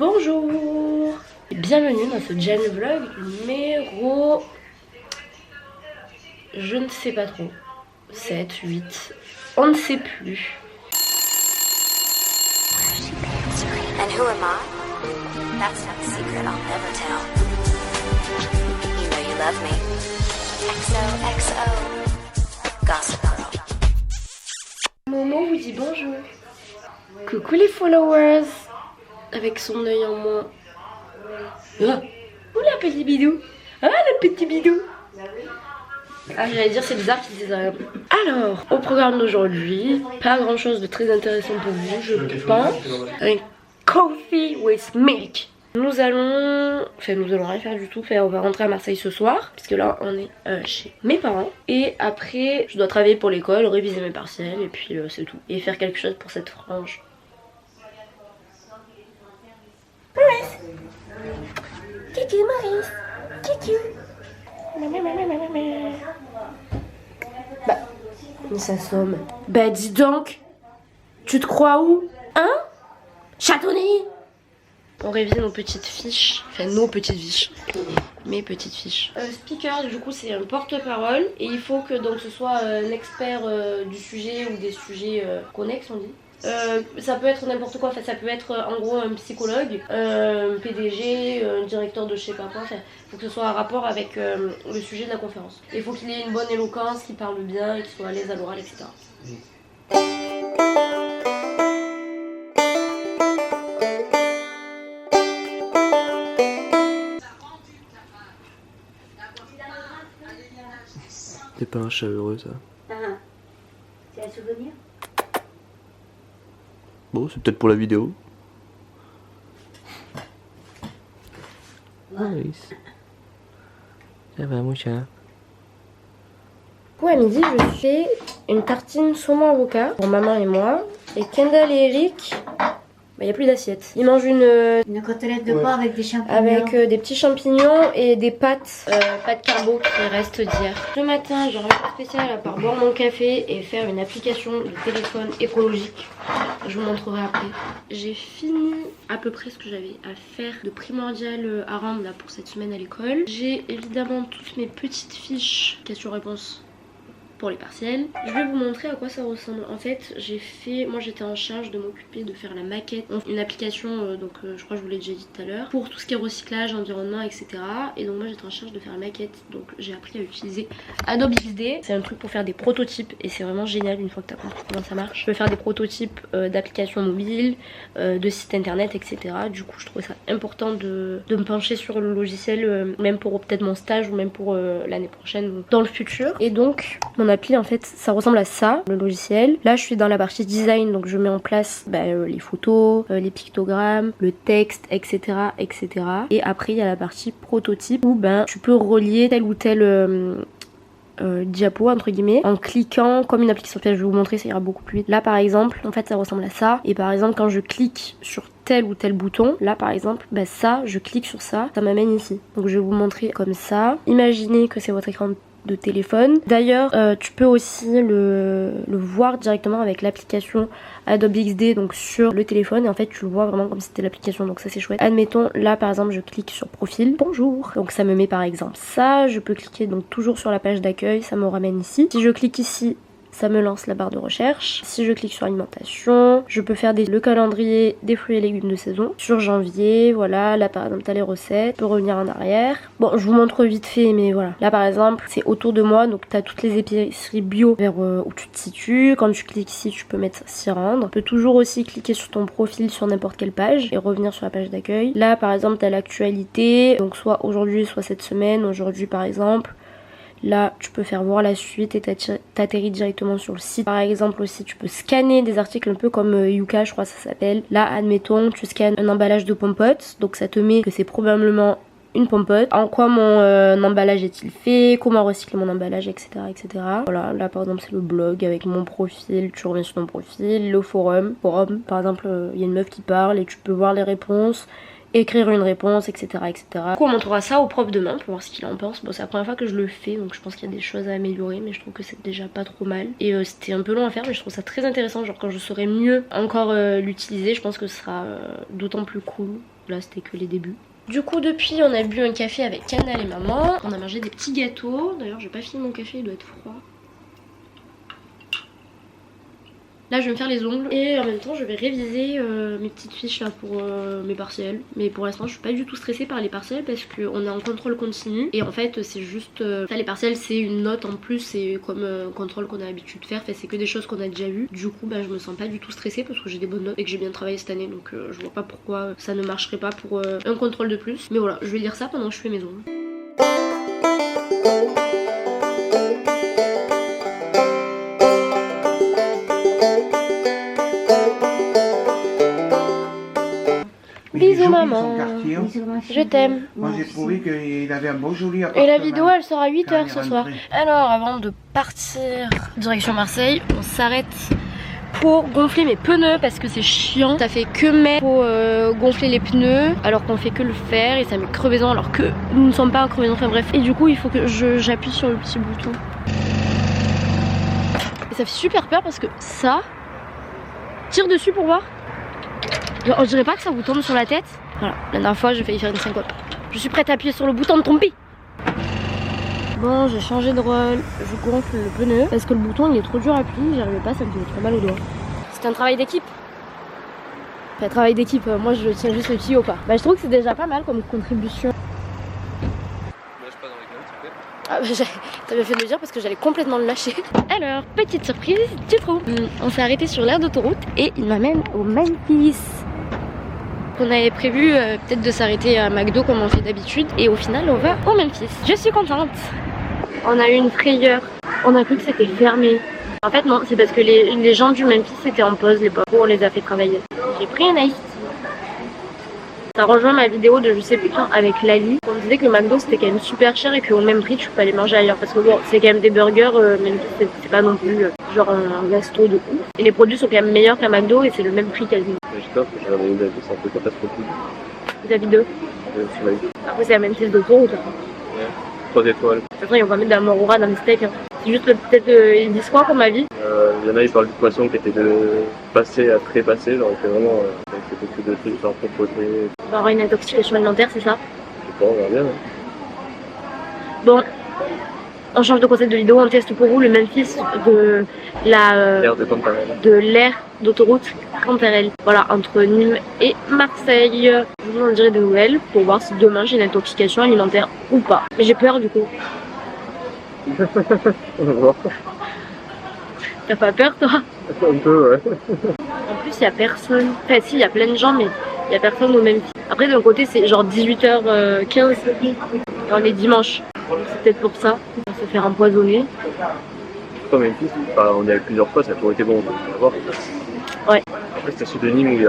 Bonjour, bienvenue dans ce Jen Vlog numéro... je ne sais pas trop, 7, 8, on ne sait plus. And who am I? That's not a secret I'll never tell. You know you love me. XOXO. Gossip Girl. Momo vous dit bonjour. Coucou les followers. Avec son œil en moins. Ah, oula petit bidou. Ah le petit bidou. Ah j'allais dire c'est bizarre qu'ils disent rien. Alors au programme d'aujourd'hui, pas grand chose de très intéressant pour vous je pense. Un coffee with milk. Nous allons rien faire du tout. On va rentrer à Marseille ce soir, puisque là on est chez mes parents. Et après je dois travailler pour l'école, réviser mes partiels et puis c'est tout. Et faire quelque chose pour cette frange. Maurice. Coucou Maurice. Coucou. Bah, il s'assomme. Bah dis donc, tu te crois où? Hein? Châtonnier. On révise nos petites fiches, enfin nos petites fiches, mes petites fiches. Speaker, du coup c'est un porte-parole et il faut que donc ce soit un expert du sujet ou des sujets connexes on dit. Ça peut être n'importe quoi, enfin, ça peut être en gros un psychologue, un PDG, un directeur de je sais pas quoi, enfin, faut que ce soit en rapport avec le sujet de la conférence. Il faut qu'il ait une bonne éloquence, qu'il parle bien et qu'il soit à l'aise à l'oral, etc. C'est pas un chat heureux ça. Ah, c'est un souvenir? Bon, c'est peut-être pour la vidéo. Maurice. Ça va mon chat? Du coup à midi je fais une tartine saumon avocat pour maman et moi. Et Kendall et Eric, il n'y a plus d'assiette. Ils mangent Une côtelette de porc avec des champignons. avec des petits champignons et des pâtes carbo qui restent d'hier. Ce matin j'ai un repas spécial à part boire mon café et faire une application de téléphone écologique. Je vous montrerai après. J'ai fini à peu près ce que j'avais à faire de primordial à rendre là, pour cette semaine à l'école. J'ai évidemment toutes mes petites fiches questions-réponses pour les partiels. Je vais vous montrer à quoi ça ressemble. En fait moi j'étais en charge de m'occuper de faire la maquette, une application je crois que je vous l'ai déjà dit tout à l'heure, pour tout ce qui est recyclage, environnement etc. Et donc moi j'étais en charge de faire la maquette, donc j'ai appris à utiliser Adobe XD. C'est un truc pour faire des prototypes et c'est vraiment génial une fois que tu as compris comment ça marche. Je peux faire des prototypes d'applications mobiles, de sites internet etc. Du coup je trouvais ça important de me pencher sur le logiciel, même pour peut-être mon stage ou même pour l'année prochaine ou dans le futur. Et donc mon appli en fait ça ressemble à ça, le logiciel. Là je suis dans la partie design, donc je mets en place les photos, les pictogrammes, le texte etc etc. Et après il y a la partie prototype où tu peux relier tel ou tel diapo entre guillemets en cliquant comme une application. Je vais vous montrer, ça ira beaucoup plus vite. Là par exemple en fait ça ressemble à ça, et par exemple quand je clique sur tel ou tel bouton, là par exemple ça je clique sur ça m'amène ici. Donc je vais vous montrer comme ça. Imaginez que c'est votre écran de téléphone. D'ailleurs tu peux aussi le voir directement avec l'application Adobe XD donc sur le téléphone, et en fait tu le vois vraiment comme si c'était l'application, donc ça c'est chouette. Admettons là par exemple je clique sur profil, bonjour, donc ça me met par exemple ça. Je peux cliquer donc toujours sur la page d'accueil, ça me ramène ici. Si je clique ici ça me lance la barre de recherche. Si je clique sur alimentation, je peux faire le calendrier des fruits et légumes de saison sur janvier. Voilà, là par exemple t'as les recettes, je peux revenir en arrière. Bon je vous montre vite fait mais voilà. Là par exemple c'est autour de moi, donc t'as toutes les épiceries bio vers où tu te situes. Quand tu cliques ici tu peux mettre s'y rendre. Tu peux toujours aussi cliquer sur ton profil sur n'importe quelle page et revenir sur la page d'accueil. Là par exemple t'as l'actualité, donc soit aujourd'hui soit cette semaine. Aujourd'hui par exemple, là tu peux faire voir la suite et t'atterris directement sur le site. Par exemple aussi tu peux scanner des articles un peu comme Yuka je crois ça s'appelle. Là admettons tu scannes un emballage de pompotes, donc ça te met que c'est probablement une pompote, en quoi mon emballage est-il fait, comment recycler mon emballage etc etc. Voilà, là par exemple c'est le blog avec mon profil, tu reviens sur ton profil, le forum par exemple il y a une meuf qui parle et tu peux voir les réponses, écrire une réponse, etc. etc. Du coup, on montrera ça au prof demain pour voir ce qu'il en pense. Bon, c'est la première fois que je le fais, donc je pense qu'il y a des choses à améliorer, mais je trouve que c'est déjà pas trop mal. Et c'était un peu long à faire, mais je trouve ça très intéressant. Genre, quand je saurai mieux encore l'utiliser, je pense que ce sera d'autant plus cool. là c'était que les débuts. Du coup depuis on a bu un café avec Canal et maman. On a mangé des petits gâteaux. D'ailleurs j'ai pas fini mon café, il doit être froid. Là je vais me faire les ongles et en même temps je vais réviser mes petites fiches là pour mes partiels. Mais pour l'instant je suis pas du tout stressée par les partiels parce qu'on est en contrôle continu. Et en fait c'est juste... ça les partiels c'est une note en plus, c'est comme un contrôle qu'on a l'habitude de faire. Enfin, c'est que des choses qu'on a déjà vues. Du coup bah, je me sens pas du tout stressée parce que j'ai des bonnes notes et que j'ai bien travaillé cette année. Donc je vois pas pourquoi ça ne marcherait pas pour un contrôle de plus. Mais voilà, je vais lire ça pendant que je fais mes ongles. Bisous maman, je t'aime. Moi j'ai trouvé qu'il avait un beau joli appartement. Et la vidéo elle sera à 8 h ce soir. Alors avant de partir direction Marseille, on s'arrête pour gonfler mes pneus parce que c'est chiant. Ça fait que mettre pour gonfler les pneus alors qu'on fait que le faire et ça met crevaison alors que nous ne sommes pas en crevaison. Enfin bref, et du coup il faut que j'appuie sur le petit bouton. Et ça fait super peur parce que ça tire dessus pour voir. Genre, on dirait pas que ça vous tombe sur la tête. Voilà, la dernière fois j'ai failli faire une syncope. Je suis prête à appuyer sur le bouton de tromper. Bon, j'ai changé de rôle, je gonfle le pneu parce que le bouton il est trop dur à appuyer, j'y arrivais pas, ça me faisait trop mal au doigt. C'est un travail d'équipe. Enfin, travail d'équipe, moi je tiens juste le tuyau quoi. Bah je trouve que c'est déjà pas mal comme contribution. Ah bah t'as bien fait de le dire parce que j'allais complètement le lâcher. Alors, petite surprise du trou. On s'est arrêté sur l'aire d'autoroute et il m'amène au Memphis. On avait prévu peut-être de s'arrêter à McDo comme on fait d'habitude et au final on va au Memphis. Je suis contente. On a eu une frayeur. On a cru que c'était fermé. En fait non, c'est parce que les gens du Memphis étaient en pause, les pauvres, on les a fait travailler. J'ai pris un ice. Ça rejoint ma vidéo de je sais plus quand avec Lali. On disait que le McDo c'était quand même super cher et qu'au même prix tu peux aller manger ailleurs. Parce que bon, c'est quand même des burgers, même si c'est pas non plus genre un resto de ouf. Et les produits sont quand même meilleurs qu'un McDo et c'est le même prix quasiment. J'espère que j'ai un avis, c'est un peu catastrophique. Vous avez deux. Après c'est la même pièce d'autoroute. 3 étoiles. De toute façon ils vont pas mettre de la morora dans le steak. Hein. C'est juste peut-être ils disent quoi comme avis. Il y en a, ils parlent du poisson qui était de passé à très passé, genre c'est vraiment c'est beaucoup de trucs genre composés. On va avoir une intoxication alimentaire, c'est ça? Je sais pas, on verra bien. Hein. Bon, on change de concept de vidéo, on teste pour vous le Memphis de l'aire d'autoroute Cantarelle. Voilà, entre Nîmes et Marseille. Je vous en dirai des nouvelles pour voir si demain j'ai une intoxication alimentaire ou pas. Mais j'ai peur du coup. On va voir. T'as pas peur toi? Un peu, ouais. En plus il y a personne. Enfin si, il y a plein de gens mais il y a personne au Memphis. Après d'un côté c'est genre 18h15 et on est dimanche. C'est peut-être pour ça, on va se faire empoisonner. Pas Memphis, enfin, on y allait plusieurs fois, ça a toujours été bon, on va voir. Ouais. Après c'était celui de Nîmes où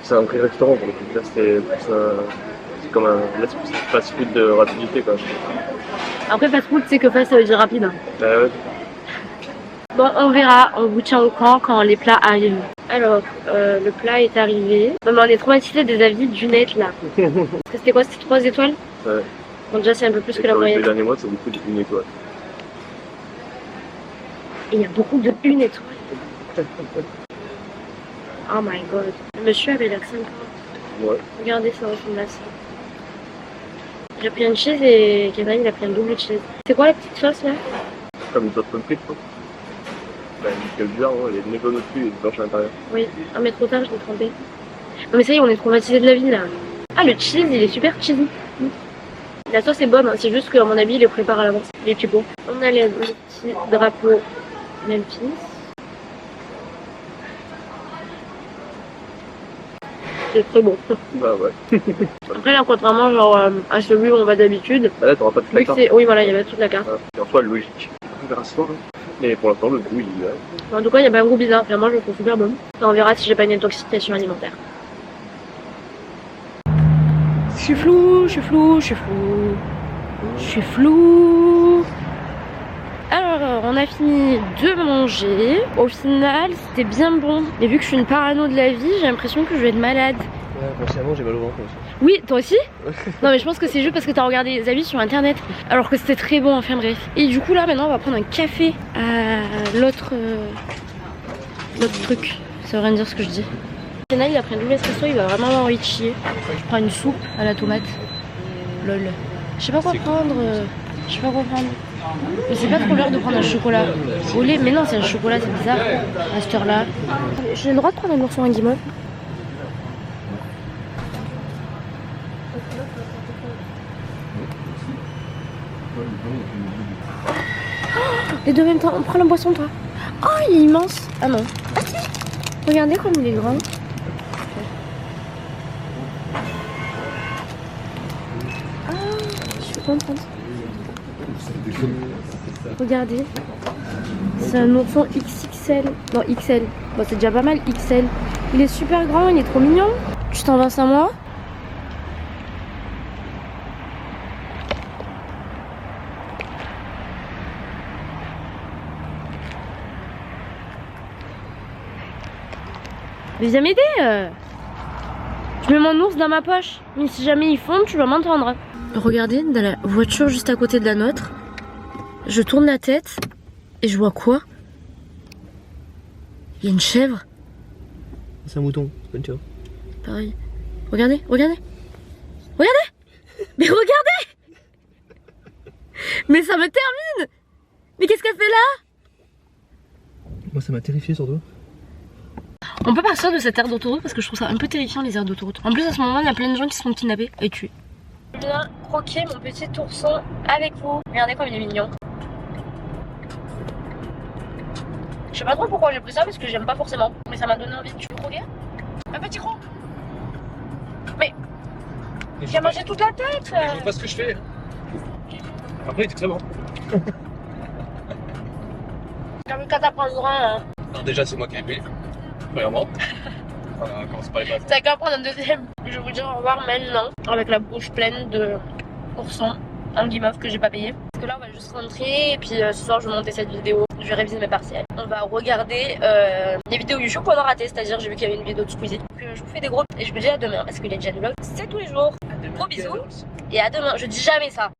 c'est un vrai restaurant, donc là c'était c'est comme un fast food de rapidité quoi. Après fast food c'est que fast ça veut dire rapide. Hein. Ouais. Bon on verra, on vous tient au courant quand les plats arrivent. Alors le plat est arrivé. Non mais on est traumatisés des avis du net là. Parce que c'était quoi, c'était 3 étoiles? Ouais. Bon déjà c'est un peu plus que la moyenne. Les derniers mois c'est beaucoup d'une étoile. Et il y a beaucoup de 1 étoile. Oh my god. Le monsieur avait l'accent. Ouais. Regardez ça ressemble à ça. J'ai pris une cheese et Kevin il a pris un double cheese. C'est quoi la petite sauce là? Comme une sauce pomme frite quoi. Bah nickel bizarre, hein, elle est nez au-dessus et blanche à l'intérieur. Oui, ah mais trop tard je l'ai trompé. Non mais ça y est on est traumatisés de la vie là. Ah le cheese il est super cheesy. La sauce est bonne, hein. C'est juste qu'à mon avis il les prépare à l'avance. Il est plus beau. On a le petit drapeau Memphis. C'est très bon. Bah ouais. Après là contrairement genre à celui où on va d'habitude. Bah là t'auras pas de Vu que carte. oui voilà il y avait toute la carte. Et en soi logique. On verra ce soir. Mais pour l'instant le goût il est là. En tout cas il y a pas un goût bizarre, vraiment je le trouve super bon. Et on verra si j'ai pas une intoxication alimentaire. Je suis flou, je suis flou, je suis flou. Je suis flou. Alors on a fini de manger. Au final c'était bien bon. Mais vu que je suis une parano de la vie, j'ai l'impression que je vais être malade. Ouais, consciemment j'ai mal au ventre aussi. Oui, toi aussi? Non mais je pense que c'est juste parce que t'as regardé les avis sur internet. Alors que c'était très bon, enfin bref. Et du coup là maintenant on va prendre un café à l'autre truc. Ça veut rien dire ce que je dis. Sénat, il a pris un double espresso, il va vraiment avoir envie de chier. Je prends une soupe à la tomate. Lol. Je sais pas quoi prendre. Je sais pas quoi prendre. Mais c'est pas trop l'heure de prendre un chocolat au lait. Mais non, c'est un chocolat, c'est bizarre. À cette heure-là. J'ai le droit de prendre un ourson à guimauve. Les deux en même temps, on prend la boisson toi. Oh il est immense. Ah non. Ah si. Regardez comme il est grand. Ah je suis contente. Regardez. C'est un ourson XXL. Non XL. Bon c'est déjà pas mal XL. Il est super grand, il est trop mignon. Tu t'en vas à moi? Mais viens m'aider. Je mets mon ours dans ma poche. Mais si jamais il fonde, tu vas m'entendre. Regardez, dans la voiture juste à côté de la nôtre, je tourne la tête et je vois quoi? Il y a une chèvre. C'est un mouton, c'est pas une chèvre. Pareil. Regardez, regardez. Regardez. Mais regardez. Mais ça me termine. Mais qu'est-ce qu'elle fait là? Moi ça m'a terrifié surtout. On peut partir de cette aire d'autoroute parce que je trouve ça un peu terrifiant les aires d'autoroute. En plus à ce moment il y a plein de gens qui se font kidnapper et tuer. Je viens croquer mon petit ourson avec vous. Regardez comme il est mignon. Je sais pas trop pourquoi j'ai pris ça parce que j'aime pas forcément. Mais ça m'a donné envie. Tu veux croquer? Un petit croc. Mais j'ai mangé toute la tête. Je vois pas ce que je fais. Après il était très bon. Comme quand t'apprendras. Hein. Non déjà c'est moi qui ai payé. Premièrement. Voilà, commence pas les bases. T'as qu'à prendre un deuxième. Je vais vous dire au revoir maintenant. Avec la bouche pleine de oursons en guimauve que j'ai pas payé. Parce que là on va juste rentrer et puis ce soir je vais monter cette vidéo. Je vais réviser mes partiels. On va regarder les vidéos YouTube qu'on a ratées. C'est-à-dire j'ai vu qu'il y avait une vidéo de Squeezie. Donc je vous fais des gros et je vous dis à demain parce que les Jen Vlog c'est tous les jours. Gros bisous et à demain. Je dis jamais ça.